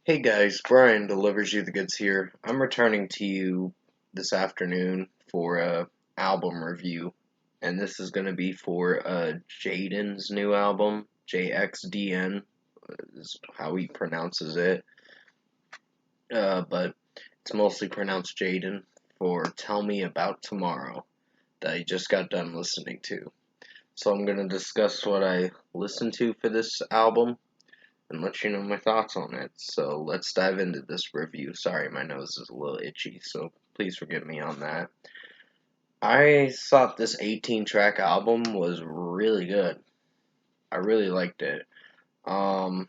Hey guys, Brian delivers you the goods here. I'm returning to you this afternoon for a album review, and this is going to be for Jxdn's new album. Jxdn is how he pronounces it, but it's mostly pronounced Jaden for Tell Me About Tomorrow that I just got done listening to. So I'm going to discuss what I listened to for this album and let you know my thoughts on it. So let's dive into this review. Sorry, my nose is a little itchy, so please forgive me on that. I thought this 18 track album was really good. I really liked it. Um,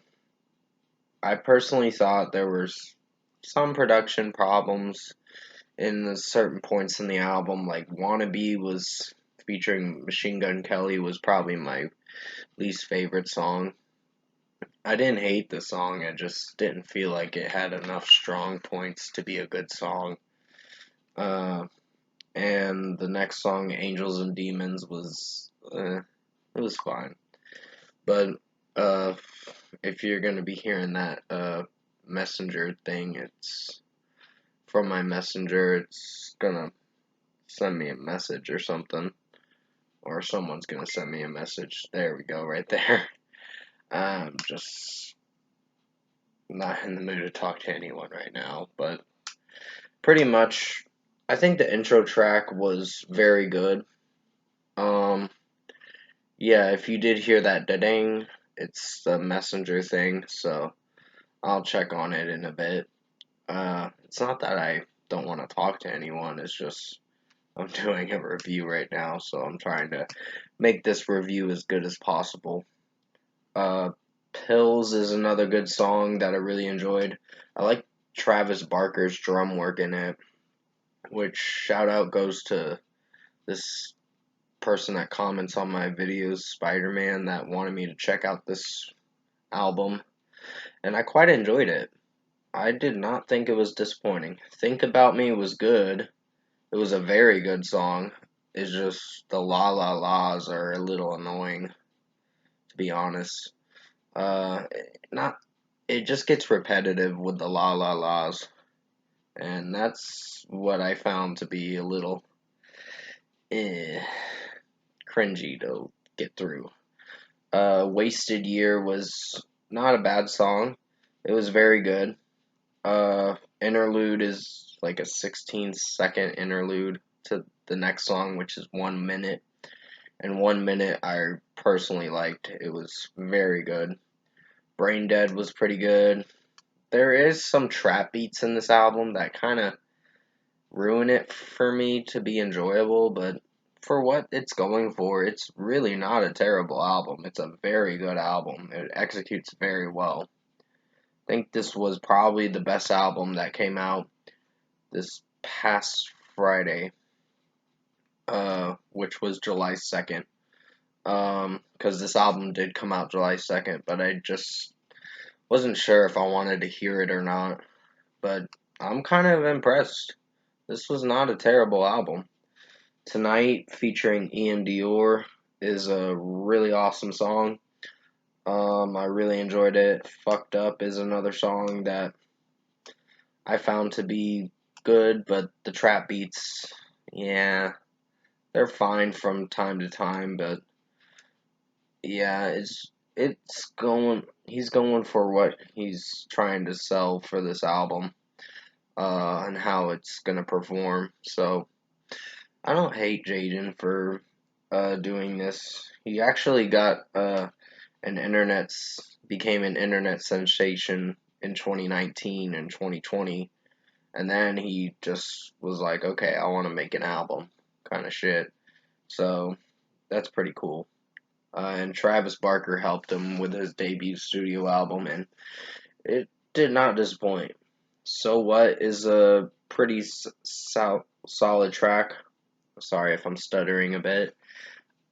I personally thought there was some production problems in the certain points in the album, like Wannabe was featuring Machine Gun Kelly was probably my least favorite song. I didn't hate the song, I just didn't feel like it had enough strong points to be a good song. Uh, and the next song, Angels and Demons, it was fine. But uh, if you're gonna be hearing that messenger thing, it's from my messenger. It's gonna send me a message or something, or someone's gonna send me a message. There we go, right there. I'm just not in the mood to talk to anyone right now, but pretty much, I think the intro track was very good. Um, yeah, if you did hear that da-ding, it's the messenger thing, so I'll check on it in a bit. It's not that I don't want to talk to anyone, it's just I'm doing a review right now, so I'm trying to make this review as good as possible. Uh, Pills is another good song that I really enjoyed. I like Travis Barker's drum work in it, which shout out goes to this person that comments on my videos, Spider-Man, that wanted me to check out this album, and I quite enjoyed it. I did not think it was disappointing. Think About Me was good. It was a very good song. It's just the la la la's are a little annoying, to be honest. Uh, not. It just gets repetitive with the la la la's, and that's what I found to be a little eh, cringy to get through. Wasted Year was not a bad song. It was very good. Interlude is like a 16-second interlude to the next song, which is 1 minute. And 1 minute I personally liked. It was very good. Brain Dead was pretty good. There is some trap beats in this album that kind of ruin it for me to be enjoyable, but for what it's going for, it's really not a terrible album. It's a very good album. It executes very well. I think this was probably the best album that came out this past Friday, which was July 2nd. Because this album did come out July 2nd, but I just wasn't sure if I wanted to hear it or not. But I'm kind of impressed. This was not a terrible album. Tonight, featuring Ian Dior, is a really awesome song. I really enjoyed it. Fucked Up is another song that I found to be good, but the trap beats, yeah, they're fine from time to time, but yeah, it's going he's going for what he's trying to sell for this album, and how it's gonna perform. So I don't hate Jxdn for doing this. He actually got an internet became an internet sensation in 2019 and 2020, and then he just was like, okay, I want to make an album, kind of shit. So that's pretty cool. And Travis Barker helped him with his debut studio album, and it did not disappoint. So What is a pretty solid track. Sorry if I'm stuttering a bit.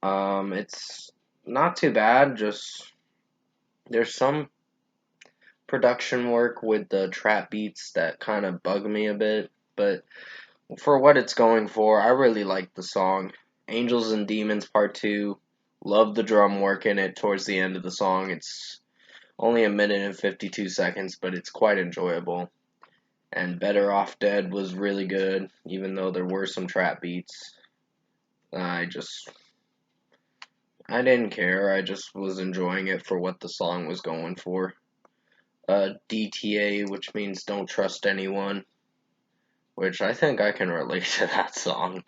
It's not too bad. Just there's some production work with the trap beats that kind of bug me a bit, but for what it's going for, I really like the song. Angels and Demons Part 2. Love the drum work in it towards the end of the song. It's Only a minute and 52 seconds, but it's quite enjoyable. And Better Off Dead was really good, even though there were some trap beats. I just, I didn't care. I just was enjoying it for what the song was going for. DTA, which means Don't Trust Anyone, which I think I can relate to that song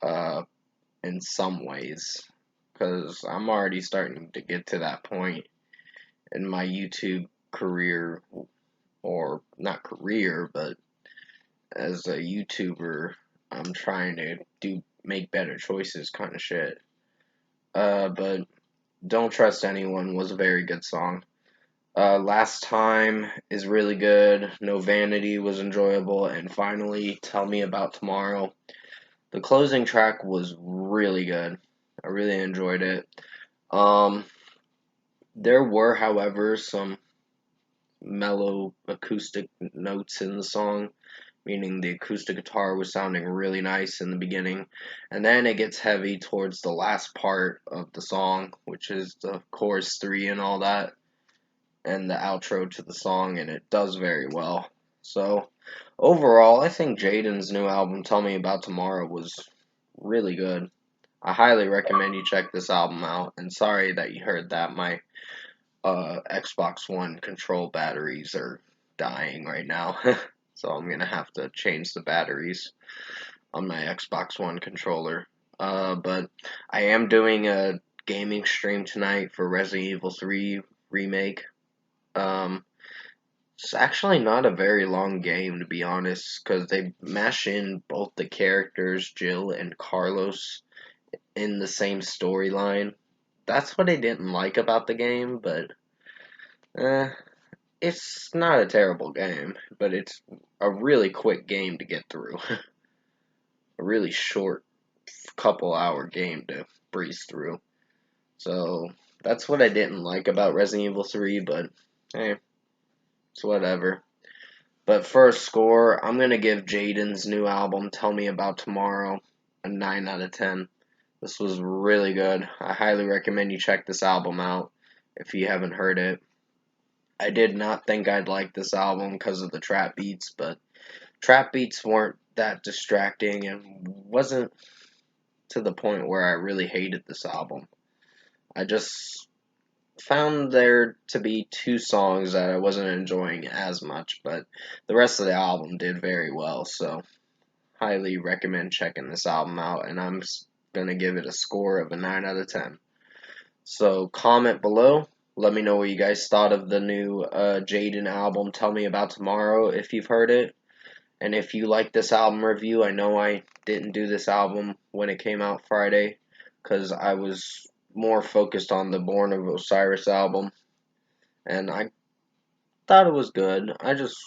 uh, in some ways, because I'm already starting to get to that point in my YouTube career, or not career, but as a YouTuber, I'm trying to make better choices kind of shit. But Don't Trust Anyone was a very good song. Last Time is really good. No Vanity was enjoyable. And finally, Tell Me About Tomorrow. The closing track was really good. I really enjoyed it. Um, there were, however, some mellow acoustic notes in the song, meaning the acoustic guitar was sounding really nice in the beginning, and then it gets heavy towards the last part of the song, which is the chorus 3 and all that, and the outro to the song, and it does very well. So, overall, I think Jxdn's new album, Tell Me About Tomorrow, was really good. I highly recommend you check this album out, and sorry that you heard that. My Xbox One control batteries are dying right now. So I'm gonna have to change the batteries on my Xbox One controller. But I am doing a gaming stream tonight for Resident Evil 3 Remake. Um, it's actually not a very long game, to be honest, because they mash in both the characters, Jill and Carlos, in the same storyline. That's what I didn't like about the game, but eh, it's not a terrible game, but it's a really quick game to get through. A really short couple hour game to breeze through. So that's what I didn't like about Resident Evil 3, but hey, it's whatever. But for a score, I'm gonna give Jxdn's new album, Tell Me About Tomorrow, a 9 out of 10. This was really good. I highly recommend you check this album out if you haven't heard it. I did not think I'd like this album because of the trap beats, but trap beats weren't that distracting and wasn't to the point where I really hated this album. I just found there to be two songs that I wasn't enjoying as much, but the rest of the album did very well, so highly recommend checking this album out, and I'm gonna give it a score of a 9 out of 10. So comment below. Let me know what you guys thought of the new Jxdn album, Tell Me About Tomorrow, if you've heard it. And if you like this album review, I know I didn't do this album when it came out Friday, because I was more focused on the Born of Osiris album, and I thought it was good. I just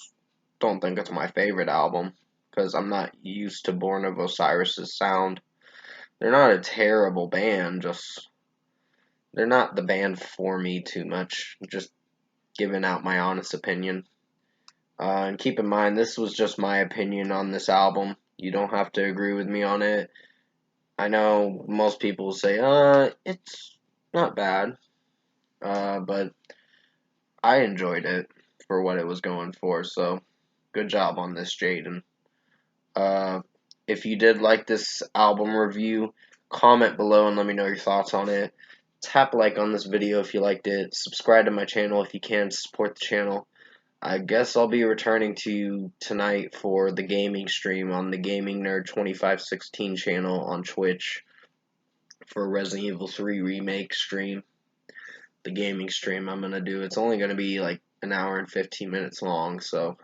don't think it's my favorite album, because I'm not used to Born of Osiris's sound. They're not a terrible band, just they're not the band for me too much. Just giving out my honest opinion. And keep in mind, this was just my opinion on this album. You don't have to agree with me on it. I know most people say, it's not bad. But I enjoyed it for what it was going for, so good job on this, Jxdn. Uh, if you did like this album review, comment below and let me know your thoughts on it. Tap like on this video if you liked it. Subscribe to my channel if you can to support the channel. I guess I'll be returning to you tonight for the gaming stream on the Gaming Nerd 2516 channel on Twitch for Resident Evil 3 Remake stream. The gaming stream I'm gonna do. It's only gonna be like an hour and 15 minutes long, so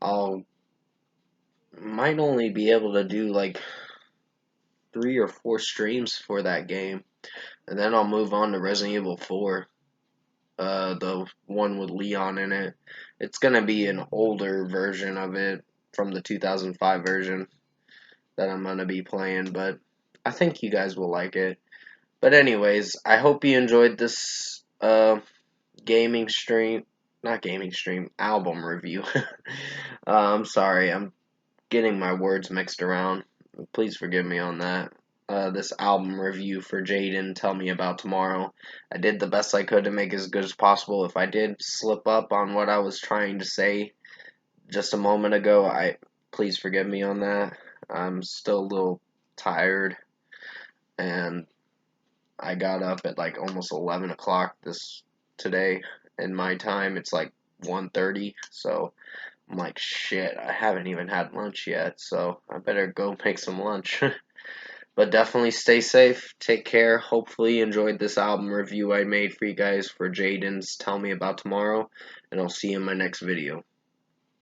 I'll might only be able to do like 3 or 4 streams for that game, and then I'll move on to Resident Evil 4. The one with Leon in it. It's gonna be an older version of it from the 2005 version that I'm gonna be playing, but I think you guys will like it. But anyways, I hope you enjoyed this gaming stream, not gaming stream, album review. I'm sorry, I'm getting my words mixed around. Please forgive me on that. this album review for Jxdn, Tell Me About Tomorrow. I did the best I could to make it as good as possible. If I did slip up on what I was trying to say just a moment ago, please forgive me on that. I'm still a little tired, and I got up at like almost 11 o'clock today. In my time, it's like 1:30, so I'm like, shit, I haven't even had lunch yet, so I better go make some lunch. But definitely stay safe, take care. Hopefully you enjoyed this album review I made for you guys for Jxdn's Tell Me About Tomorrow, and I'll see you in my next video.